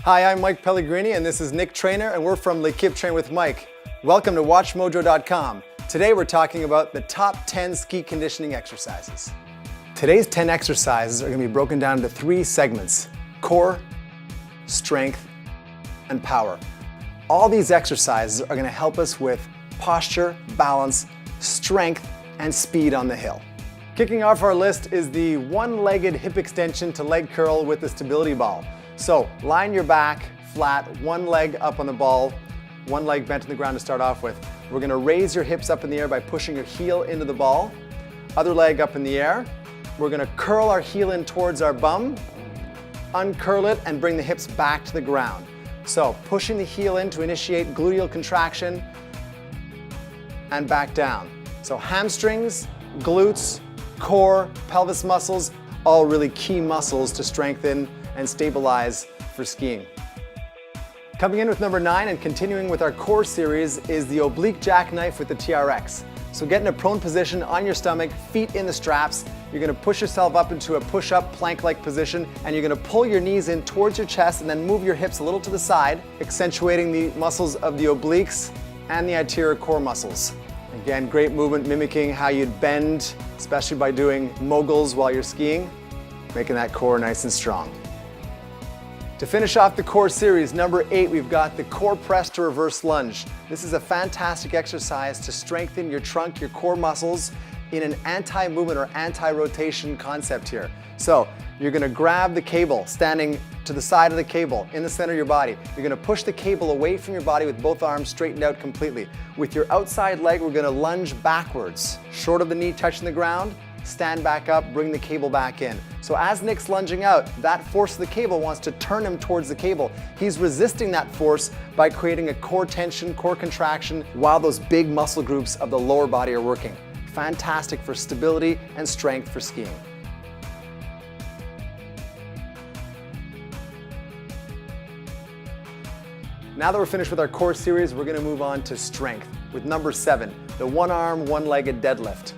Hi, I'm Mike Pellegrini and this is Nick Trainer and we're from L'Equipe Train with Mike. Welcome to WatchMojo.com. Today we're talking about the top 10 ski conditioning exercises. Today's 10 exercises are going to be broken down into 3 segments: core, strength, and power. All these exercises are going to help us with posture, balance, strength, and speed on the hill. Kicking off our list is the one-legged hip extension to leg curl with the stability ball. So line your back flat, one leg up on the ball, one leg bent on the ground to start off with. We're going to raise your hips up in the air by pushing your heel into the ball. Other leg up in the air. We're going to curl our heel in towards our bum, uncurl it, and bring the hips back to the ground. So pushing the heel in to initiate gluteal contraction and back down. So hamstrings, glutes, core, pelvis muscles, all really key muscles to strengthen and stabilize for skiing. Coming in with number 9 and continuing with our core series is the oblique jackknife with the TRX. So get in a prone position on your stomach, feet in the straps. You're going to push yourself up into a push-up plank-like position and you're going to pull your knees in towards your chest and then move your hips a little to the side, accentuating the muscles of the obliques and the anterior core muscles. Again, great movement mimicking how you'd bend, especially by doing moguls while you're skiing, making that core nice and strong. To finish off the core series, number 8, we've got the core press to reverse lunge. This is a fantastic exercise to strengthen your trunk, your core muscles in an anti-movement or anti-rotation concept here. So you're going to grab the cable, standing to the side of the cable, in the center of your body. You're going to push the cable away from your body with both arms straightened out completely. With your outside leg, we're going to lunge backwards, short of the knee touching the ground. Stand back up, bring the cable back in. So as Nick's lunging out, that force of the cable wants to turn him towards the cable. He's resisting that force by creating a core tension, core contraction, while those big muscle groups of the lower body are working. Fantastic for stability and strength for skiing. Now that we're finished with our core series, we're going to move on to strength with number 7, the one-arm, one-legged deadlift.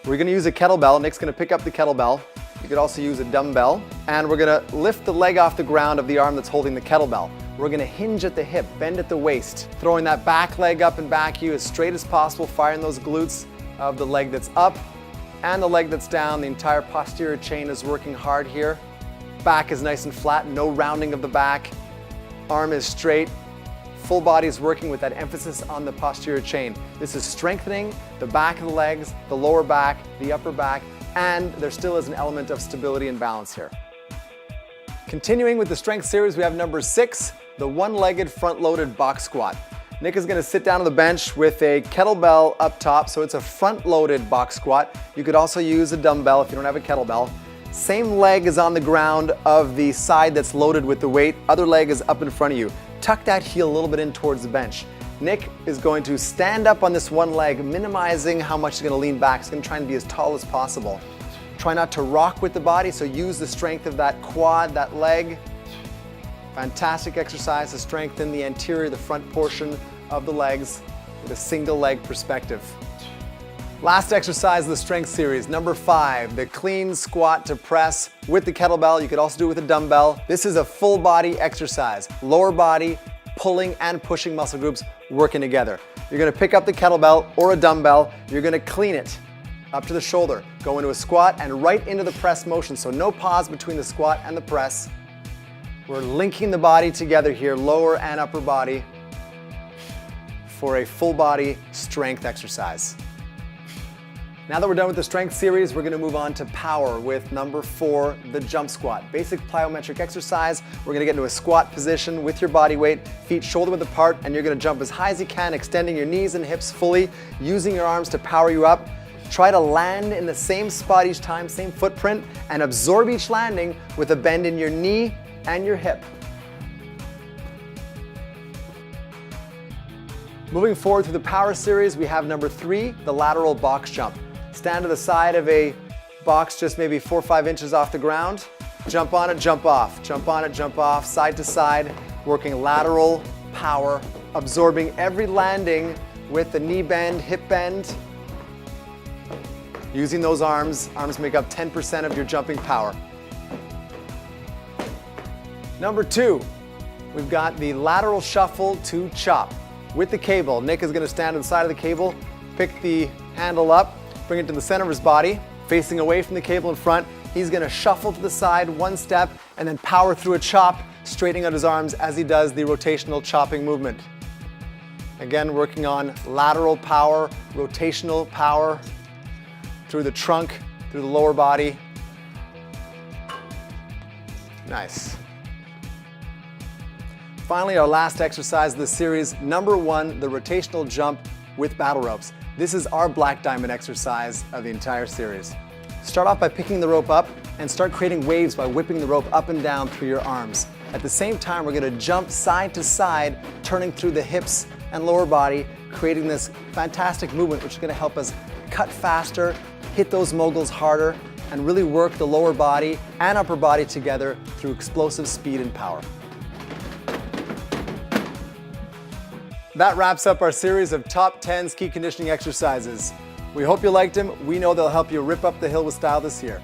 We're going to use a kettlebell. Nick's going to pick up the kettlebell. You could also use a dumbbell. And we're going to lift the leg off the ground of the arm that's holding the kettlebell. We're going to hinge at the hip, bend at the waist, throwing that back leg up and back you as straight as possible, firing those glutes of the leg that's up and the leg that's down. The entire posterior chain is working hard here. Back is nice and flat, no rounding of the back. Arm is straight. Full body is working with that emphasis on the posterior chain. This is strengthening the back of the legs, the lower back, the upper back, and there still is an element of stability and balance here. Continuing with the strength series, we have number 6, the one-legged front-loaded box squat. Nick is going to sit down on the bench with a kettlebell up top, so it's a front-loaded box squat. You could also use a dumbbell if you don't have a kettlebell. Same leg is on the ground of the side that's loaded with the weight. Other leg is up in front of you. Tuck that heel a little bit in towards the bench. Nick is going to stand up on this one leg, minimizing how much he's going to lean back. He's going to try and be as tall as possible. Try not to rock with the body, so use the strength of that quad, that leg. Fantastic exercise to strengthen the anterior, the front portion of the legs with a single leg perspective. Last exercise of the strength series, number 5, the clean squat to press with the kettlebell. You could also do it with a dumbbell. This is a full body exercise. Lower body, pulling and pushing muscle groups working together. You're going to pick up the kettlebell or a dumbbell. You're going to clean it up to the shoulder. Go into a squat and right into the press motion. So no pause between the squat and the press. We're linking the body together here, lower and upper body, for a full body strength exercise. Now that we're done with the strength series, we're going to move on to power with number 4, the jump squat. Basic plyometric exercise. We're going to get into a squat position with your body weight, feet shoulder width apart, and you're going to jump as high as you can, extending your knees and hips fully, using your arms to power you up. Try to land in the same spot each time, same footprint, and absorb each landing with a bend in your knee and your hip. Moving forward through the power series, we have number 3, the lateral box jump. Stand to the side of a box just maybe 4 or 5 inches off the ground. Jump on it, jump off. Jump on it, jump off, side to side, working lateral power, absorbing every landing with the knee bend, hip bend, Using those arms make up 10% of your jumping power. Number 2, we've got the lateral shuffle to chop. With the cable, Nick is going to stand on the side of the cable, pick the handle up, bring it to the center of his body, facing away from the cable in front. He's going to shuffle to the side one step and then power through a chop, straightening out his arms as he does the rotational chopping movement. Again, working on lateral power, rotational power through the trunk, through the lower body. Nice. Finally, our last exercise of this series, number 1, the rotational jump with battle ropes. This is our black diamond exercise of the entire series. Start off by picking the rope up and start creating waves by whipping the rope up and down through your arms. At the same time, we're going to jump side to side, turning through the hips and lower body, creating this fantastic movement which is going to help us cut faster, hit those moguls harder, and really work the lower body and upper body together through explosive speed and power. That wraps up our series of top 10 ski conditioning exercises. We hope you liked them. We know they'll help you rip up the hill with style this year.